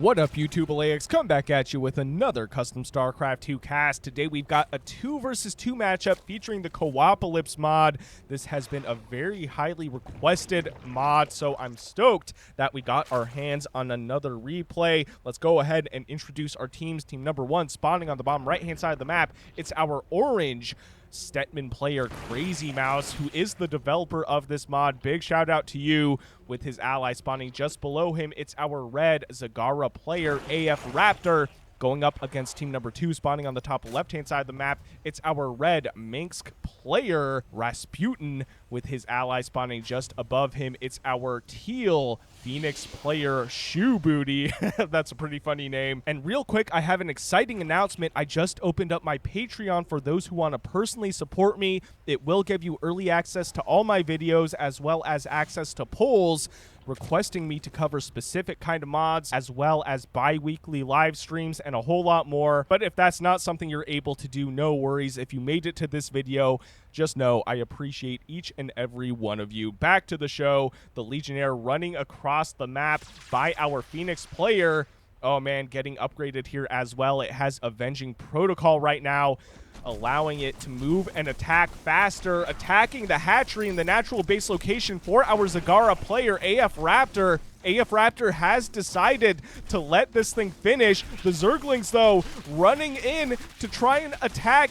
What up, YouTube? Elleix, come back at you with another custom StarCraft 2 cast. Today we've got a 2 versus 2 matchup featuring the coopalypse mod. This has been a very highly requested mod, so I'm stoked that we got our hands on another replay. Let's go ahead and introduce our teams. Team number 1 spawning on the bottom right-hand side of the map. It's our orange Stetmann player Krazymouse, who is the developer of this mod. Big shout out to you. With his ally spawning just below him, it's our red Zagara player AFRaptor. Going up against team number 2, spawning on the top left-hand side of the map, it's our red Mengsk player Rasputin. With his ally spawning just above him, it's our teal Fenix player ShoeBooty. That's a pretty funny name. And real quick, I have an exciting announcement. I just opened up my Patreon for those who want to personally support me. It will give you early access to all my videos as well as access to polls requesting me to cover specific kind of mods, as well as bi-weekly live streams and a whole lot more. But if that's not something you're able to do, no worries. If you made it to this video, just know I appreciate each and every one of you. Back to the show. The Legionnaire running across the map by our Fenix player. Oh man, getting upgraded here as well. It has Avenging Protocol right now, allowing it to move and attack faster, attacking the hatchery in the natural base location for our Zagara player, AFRaptor. AFRaptor has decided to let this thing finish. The Zerglings, though, running in to try and attack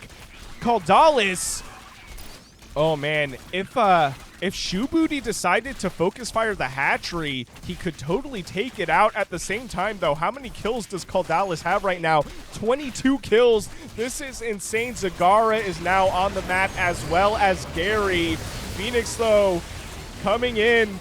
calldown. Oh man, if ShoeBooty decided to focus fire the hatchery, he could totally take it out. At the same time, though, how many kills does calldown have right now? 22 kills. This is insane. Zagara is now on the map as well as Gary. Fenix, though, coming in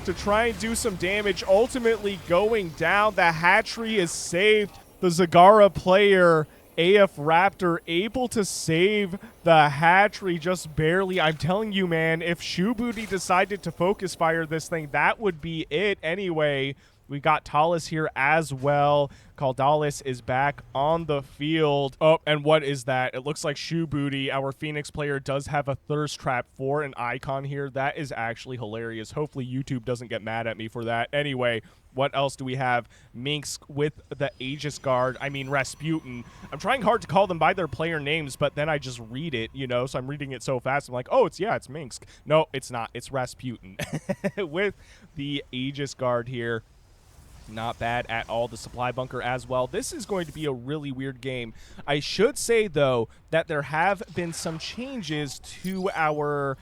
to try and do some damage, ultimately going down. The hatchery is saved. The Zagara player AFRaptor able to save the hatchery just barely. I'm telling you, man, if ShoeBooty decided to focus fire this thing, that would be it anyway. We got Talus here as well. Calldown is back on the field. Oh, and what is that? It looks like ShoeBooty, our Fenix player, does have a thirst trap for an icon here. That is actually hilarious. Hopefully YouTube doesn't get mad at me for that. Anyway, what else do we have? Mengsk with the Aegis Guard. I mean, Rasputin. I'm trying hard to call them by their player names, but then I just read it, you know? So I'm reading it so fast. I'm like, oh, it's Mengsk. No, it's not. It's Rasputin. With the Aegis Guard here. Not bad at all. The supply bunker as well. This is going to be a really weird game. I should say, though, that there have been some changes to our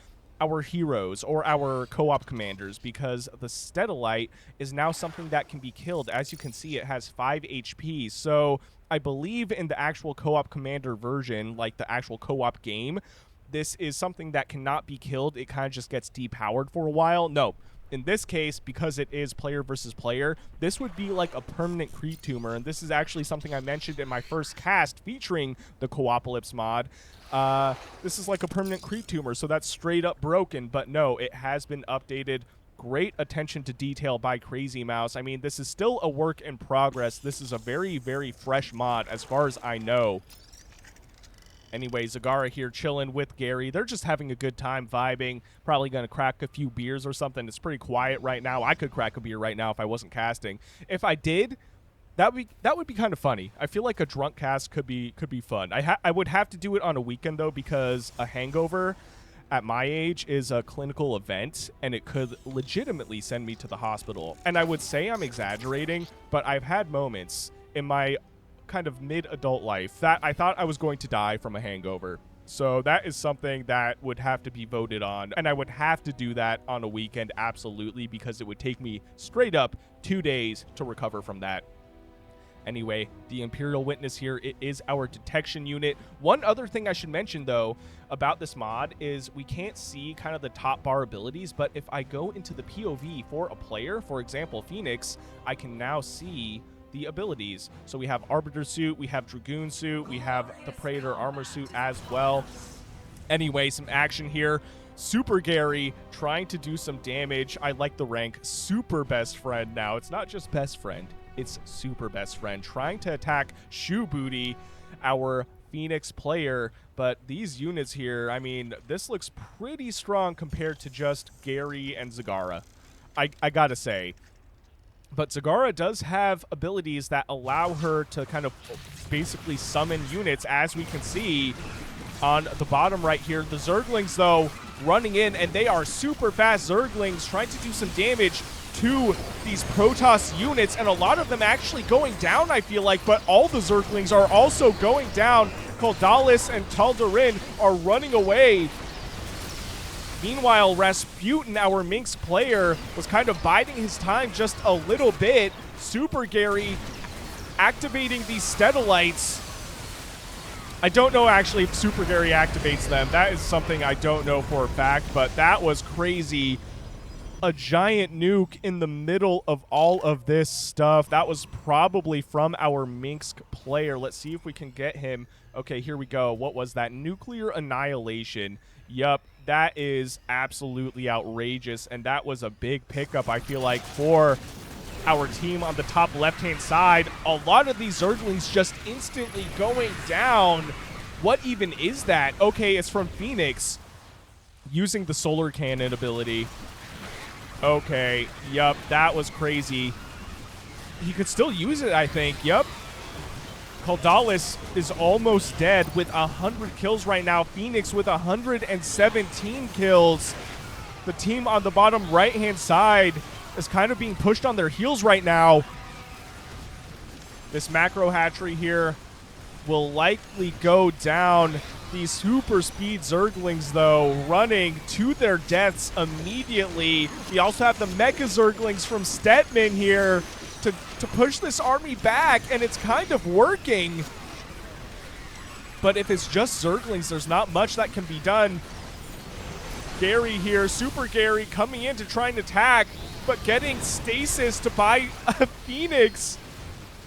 heroes or our co-op commanders, because the Stellite is now something that can be killed. As you can see, it has 5 HP. So I believe in the actual co-op commander version, like the actual co-op game, this is something that cannot be killed. It kind of just gets depowered for a while. No. In this case, because it is player versus player, this would be like a permanent creep tumor, and this is actually something I mentioned in my first cast featuring the coopalypse mod. This is like a permanent creep tumor, so that's straight up broken, but no, it has been updated. Great attention to detail by Krazymouse. I mean, this is still a work in progress. This is a very, very fresh mod as far as I know. Anyway, Zagara here chilling with Gary. They're just having a good time vibing. Probably going to crack a few beers or something. It's pretty quiet right now. I could crack a beer right now if I wasn't casting. If I did, that would be kind of funny. I feel like a drunk cast could be fun. I would have to do it on a weekend, though, because a hangover at my age is a clinical event, and it could legitimately send me to the hospital. And I would say I'm exaggerating, but I've had moments in my kind of mid-adult life that I thought I was going to die from a hangover. So that is something that would have to be voted on, and I would have to do that on a weekend, absolutely, because it would take me straight up 2 days to recover from that. Anyway, the Imperial Witness here, it is our detection unit. One other thing I should mention, though, about this mod is we can't see kind of the top bar abilities, but if I go into the POV for a player, for example, Fenix, I can now see the abilities. So we have Arbiter suit, we have Dragoon suit, we have the Praetor armor suit as well. Anyway, some action here. Super Gary trying to do some damage. I like the rank super best friend now. It's not just best friend, it's super best friend. Trying to attack ShoeBooty, our Fenix player. But these units here, I mean, this looks pretty strong compared to just Gary and Zagara. I gotta say, But Zagara does have abilities that allow her to kind of basically summon units, as we can see on the bottom right here. The Zerglings, though, running in, and they are super fast Zerglings trying to do some damage to these Protoss units, and a lot of them actually going down, I feel like, but all the Zerglings are also going down. Calldown and Tal'Darim are running away. Meanwhile, Rasputin, our Mengsk player, was kind of biding his time just a little bit. Super Gary activating these Stetalites. I don't know actually if Super Gary activates them. That is something I don't know for a fact, but that was crazy. A giant nuke in the middle of all of this stuff. That was probably from our Mengsk player. Let's see if we can get him. Okay, here we go. What was that? Nuclear annihilation. Yup, that is absolutely outrageous, and that was a big pickup, I feel like, for our team on the top left-hand side. A lot of these Zerglings just instantly going down. What even is that? Okay, it's from Fenix using the solar cannon ability. Okay, yup, that was crazy. He could still use it, I think. Yup. Calldown is almost dead with 100 kills right now. Fenix with 117 kills. The team on the bottom right-hand side is kind of being pushed on their heels right now. This macro hatchery here will likely go down. These super speed Zerglings, though, running to their deaths immediately. We also have the Mecha Zerglings from Stetmann here to push this army back, and it's kind of working. But if it's just Zerglings, there's not much that can be done. Gary here, Super Gary, coming in to try and attack, but getting stasis to buy a Fenix.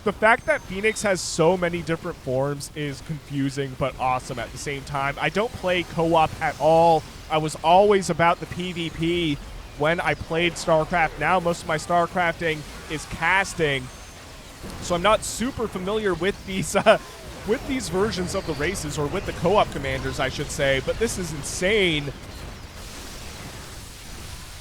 The fact that Fenix has so many different forms is confusing but awesome at the same time. I don't play co-op at all. I was always about the PvP when I played StarCraft. Now most of my StarCrafting is casting, so I'm not super familiar with these versions of the races, or with the co-op commanders, I should say. But this is insane.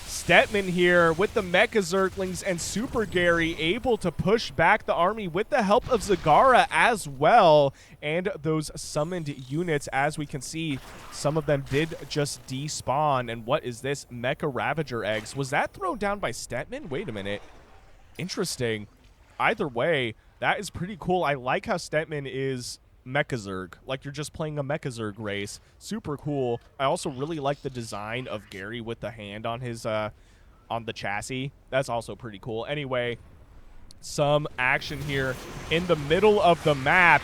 Stetmann here with the Mecha Zerglings and Super Gary able to push back the army with the help of Zagara as well. And those summoned units, as we can see, some of them did just despawn. And what is this? Mecha Ravager eggs. Was that thrown down by Stetmann? Wait a minute. Interesting. Either way, that is pretty cool. I like how Stetmann is Mecha Zerg, like you're just playing a Mecha Zerg race. Super cool. I also really like the design of Gary with the hand on his on the chassis. That's also pretty cool. Anyway, some action here in the middle of the map,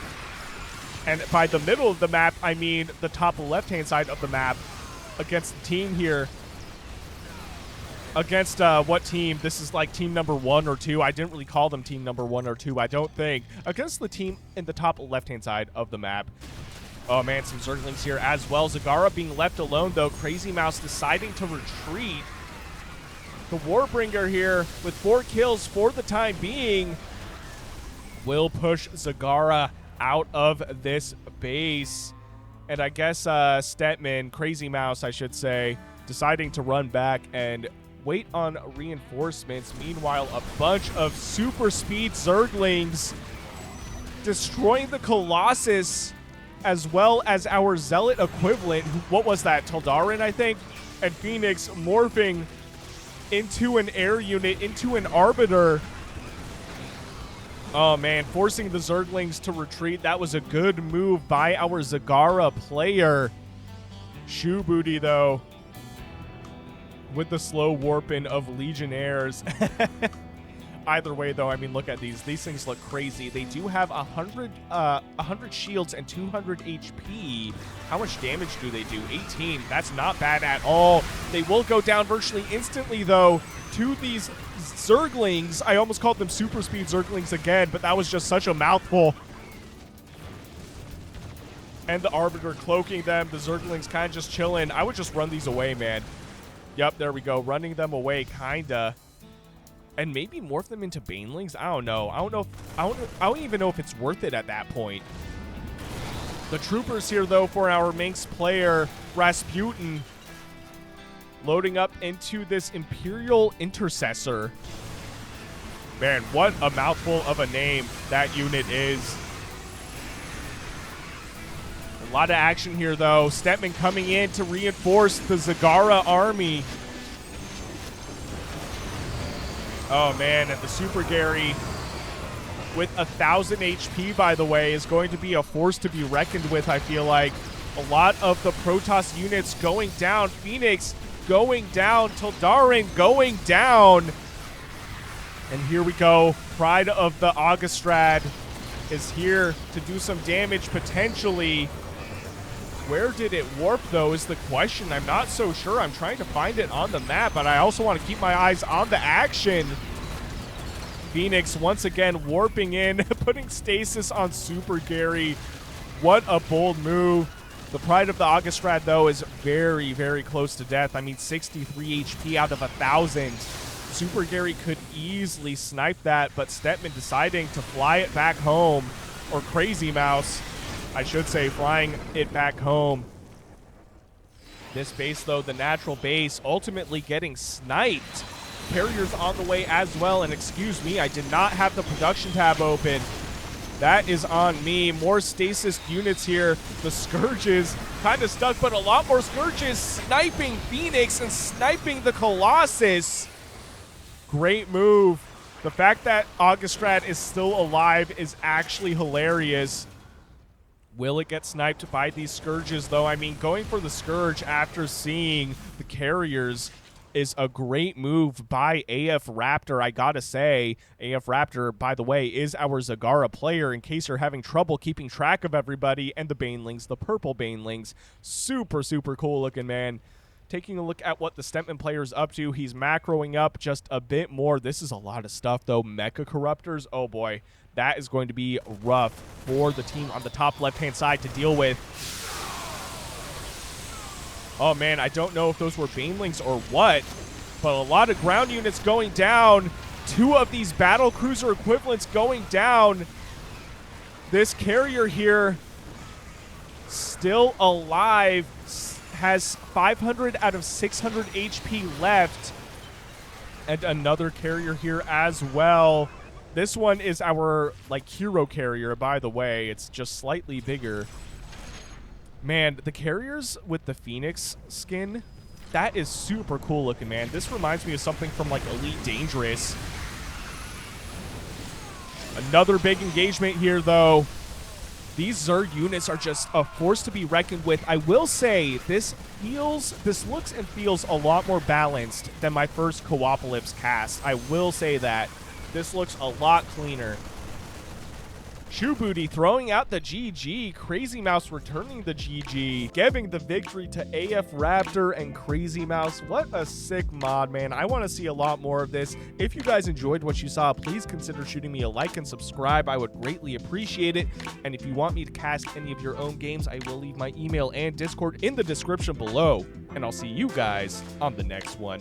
and by the middle of the map I mean the top left hand side of the map, against the team here. Against what team? This is like team number 1 or 2. I didn't really call them team number 1 or 2, I don't think. Against the team in the top left-hand side of the map. Oh, man, some Zerglings here as well. Zagara being left alone, though. Krazymouse deciding to retreat. The Warbringer here with 4 kills for the time being will push Zagara out of this base. And I guess Stetmann, Krazymouse, I should say, deciding to run back and wait on reinforcements. Meanwhile, a bunch of super speed Zerglings destroying the Colossus, as well as our Zealot equivalent. What was that? Tal'Darim, I think? And Fenix morphing into an air unit, into an Arbiter. Oh, man, forcing the Zerglings to retreat. That was a good move by our Zagara player. ShoeBooty, though, with the slow warping of Legionnaires. Either way, though, I mean, look at these. These things look crazy. They do have 100 shields and 200 HP. How much damage do they do? 18. That's not bad at all. They will go down virtually instantly, though, to these Zerglings. I almost called them super speed Zerglings again, but that was just such a mouthful. And the Arbiter cloaking them. The Zerglings kind of just chilling. I would just run these away, man. Yep, there we go. Running them away, kinda. And maybe morph them into Banelings? I don't know. I don't even know if it's worth it at that point. The troopers here, though, for our Mengsk player, Rasputin, loading up into this Imperial Intercessor. Man, what a mouthful of a name that unit is. A lot of action here, though. Stetmann coming in to reinforce the Zagara army. Oh, man, and the Super Gary with 1,000 HP, by the way, is going to be a force to be reckoned with, I feel like. A lot of the Protoss units going down. Fenix going down. Tildarin going down. And here we go. Pride of the Augustrad is here to do some damage, potentially. Where did it warp, though, is the question. I'm not so sure. I'm trying to find it on the map, but I also want to keep my eyes on the action. Fenix once again warping in, putting stasis on Super Gary. What a bold move. The Pride of the Augustrad, though, is very, very close to death. I mean, 63 HP out of 1,000. Super Gary could easily snipe that, but Stetmann deciding to fly it back home, or Krazymouse, I should say, flying it back home. This base, though, the natural base, ultimately getting sniped. Carriers on the way as well, and excuse me, I did not have the production tab open. That is on me. More stasis units here. The Scourges kind of stuck, but a lot more Scourges sniping Fenix and sniping the Colossus. Great move. The fact that Augustrad is still alive is actually hilarious. Will it get sniped by these Scourges, though? I mean, going for the Scourge after seeing the carriers is a great move by AFRaptor, I gotta say. AFRaptor, by the way, is our Zagara player, in case you're having trouble keeping track of everybody, and the Banelings, the purple Banelings. Super, super cool looking, man. Taking a look at what the Stetmann player is up to, he's macroing up just a bit more. This is a lot of stuff, though. Mecha Corruptors, oh boy. That is going to be rough for the team on the top left-hand side to deal with. Oh, man, I don't know if those were Banelings or what, but a lot of ground units going down. 2 of these battle cruiser equivalents going down. This carrier here, still alive, has 500 out of 600 HP left. And another carrier here as well. This one is our, like, hero carrier, by the way. It's just slightly bigger. Man, the carriers with the Fenix skin, that is super cool looking, man. This reminds me of something from, like, Elite Dangerous. Another big engagement here, though. These Zerg units are just a force to be reckoned with. I will say, this looks and feels a lot more balanced than my first coopalypse cast. I will say that. This looks a lot cleaner. ShoeBooty throwing out the GG. Krazymouse returning the GG. Giving the victory to AFRaptor and Krazymouse. What a sick mod, man. I want to see a lot more of this. If you guys enjoyed what you saw, please consider shooting me a like and subscribe. I would greatly appreciate it. And if you want me to cast any of your own games, I will leave my email and Discord in the description below. And I'll see you guys on the next one.